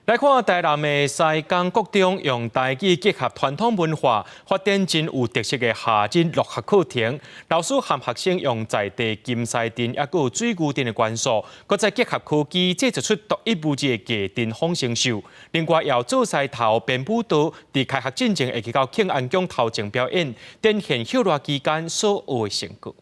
来看台南的西港国中，用台语结合传统文化，发展真有特色的夏日乐学课程。老师和学生用在地金丝灯，也有水牛灯的元素，搁再结合科技，制作出独一无二的家庭丰盛秀。另外，要做西头编舞蹈，伫开学进前会去到庆安宫头前表演，展现休热期间所学的成果。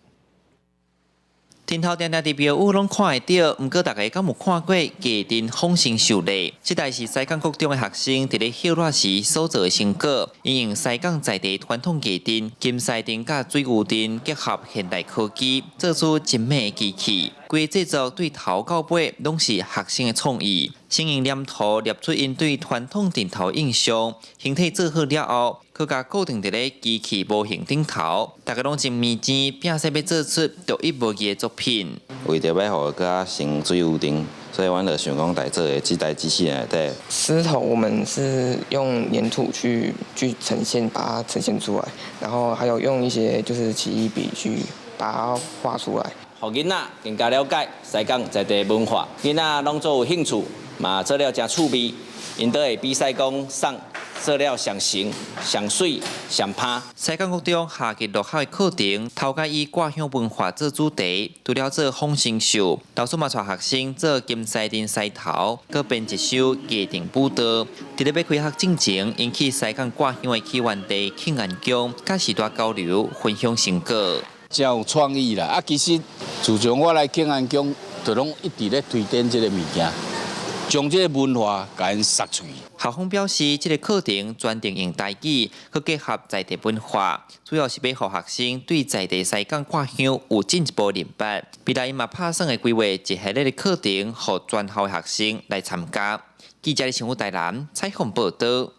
顶头定定伫表舞拢看会到，毋过大家敢有看过家庭丰盛秀呢？这代是西港国中的学生伫咧休热时所做的成果，因用西港在地传统家庭金丝灯甲水牛灯结合现代科技，做出精美的机器。规制作对头到尾拢是学生的创意。 先用黏土捏出因对传统顶头印象，形体做好了后，佮甲固定伫咧机器模型顶头，大家拢真认真，拼说要做出独一无二的作品。为着要互佮成水有灯，所以阮就想讲来做的这台机器人内底。石头我们是用粘土去呈现，把它呈现出来，然后还有用一些就是起异笔去把它画出来。 互囡仔更加了解西港在地文化，囡仔拢做有兴趣，嘛做了真趣味，因都会比赛讲送做了上成、上水、上拍。西港国中夏季乐校的课程，头家以挂乡文化做主题，除了做丰盛秀，老师嘛带学生做金丝灯狮头，佮编一首家庭舞蹈。伫咧要开学进前，引起西港挂乡的起源地庆安宫，甲时代交流，分享成果。 真有创意啦！其实自从我来庆安宫，就拢一直咧推展这个物件，将这个文化甲因杀出去。校方表示，这个课程专定用台语，佮结合在地文化，主要是要互学生对在地西港挂乡有进一步认识。未来嘛，打算会规划一系列的课程，互全校学生来参加。记者李新武台南采访报道。